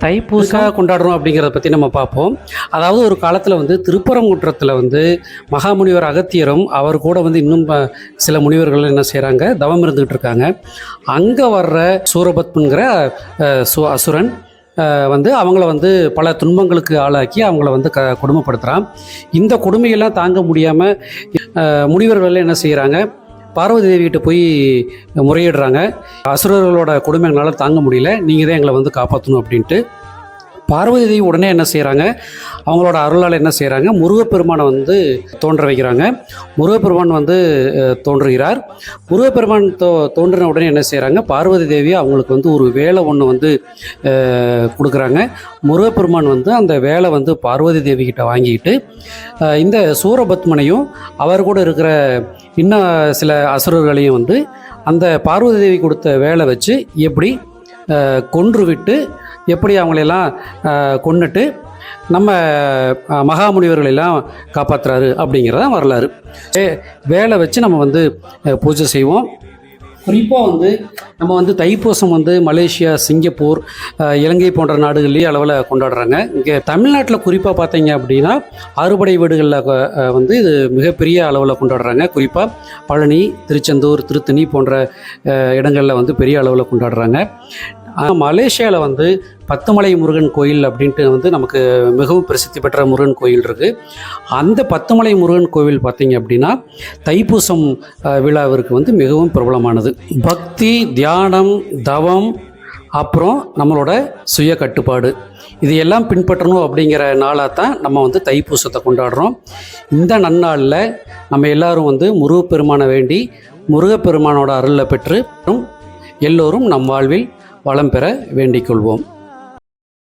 தைப்பூசம் கொண்டாடுறோம் அப்படிங்கிறத பற்றி நம்ம பார்ப்போம். அதாவது ஒரு காலத்தில் வந்து திருப்பரங்குன்றத்தில் வந்து மகாமுனிவர் அகத்தியரும் அவர் கூட வந்து இன்னும் சில முனிவர்கள் என்ன செய்கிறாங்க, தவம் இருந்துகிட்டு இருக்காங்க. அங்கே வர்ற சூரபத்மன்கிற அசுரன் வந்து அவங்கள வந்து பல துன்பங்களுக்கு ஆளாக்கி அவங்கள வந்து கொடுமைப்படுத்துகிறான். இந்த கொடுமையெல்லாம் தாங்க முடியாமல் முனிவர்கள் என்ன செய்கிறாங்க, பார்வதி தேவிகிட்ட போய் முறையிடுறாங்க. அசுரர்களோட கொடுமைகளால் தாங்க முடியல, நீங்கள் தான் எங்களை வந்து காப்பாற்றணும் அப்படின்ட்டு. பார்வதி தேவி உடனே என்ன செய்கிறாங்க, அவங்களோட அருளால் என்ன செய்கிறாங்க, முருகப்பெருமானை வந்து தோன்ற வைக்கிறாங்க. முருகப்பெருமான் வந்து தோன்றுகிறார். முருகப்பெருமான் தோன்றின உடனே என்ன செய்கிறாங்க, பார்வதி தேவி அவங்களுக்கு வந்து ஒரு வேலை ஒன்று வந்து கொடுக்குறாங்க. முருகப்பெருமான் வந்து அந்த வேலை வந்து பார்வதி தேவி கிட்ட வாங்கிக்கிட்டு இந்த சூரபத்மனையும் அவர் கூட இருக்கிற இன்னும் சில அசுரர்களையும் வந்து அந்த பார்வதி தேவி கொடுத்த வேலை வச்சு எப்படி கொன்று விட்டு எப்படி அவங்களெல்லாம் கொன்னுட்டு நம்ம மகாமுனிவர்களெல்லாம் காப்பாற்றுறாரு அப்படிங்கிறதான் வரலாறு. வேலை வச்சு நம்ம வந்து பூஜை செய்வோம். குறிப்பாக வந்து நம்ம வந்து தைப்பூசம் வந்து மலேசியா, சிங்கப்பூர், இலங்கை போன்ற நாடுகள்லேயே அளவில் கொண்டாடுறாங்க. இங்கே தமிழ்நாட்டில் குறிப்பாக பார்த்தீங்க அப்படின்னா அறுபடை வீடுகளில் வந்து இது மிகப்பெரிய அளவில் கொண்டாடுறாங்க. குறிப்பாக பழனி, திருச்செந்தூர், திருத்தணி போன்ற இடங்களில் வந்து பெரிய அளவில் கொண்டாடுறாங்க. மலேசியாவில் வந்து பத்துமலை முருகன் கோயில் அப்படின்ட்டு வந்து நமக்கு மிகவும் பிரசித்தி பெற்ற முருகன் கோயில் இருக்குது. அந்த பத்துமலை முருகன் கோவில் பார்த்திங்க அப்படின்னா தைப்பூசம் விழாவிற்கு வந்து மிகவும் பிரபலமானது. பக்தி, தியானம், தவம், அப்புறம் நம்மளோட சுய கட்டுப்பாடு, இது எல்லாம் பின்பற்றணும் அப்படிங்கிற நாளாக தான் நம்ம வந்து தைப்பூசத்தை கொண்டாடுறோம். இந்த நன்னாளில் நம்ம எல்லாரும் வந்து முருகப்பெருமானை வேண்டி முருகப்பெருமானோட அருளை பெற்று எல்லோரும் நம் வாழ்வில் வளம் பெற வேண்டிக் கொள்வோம்.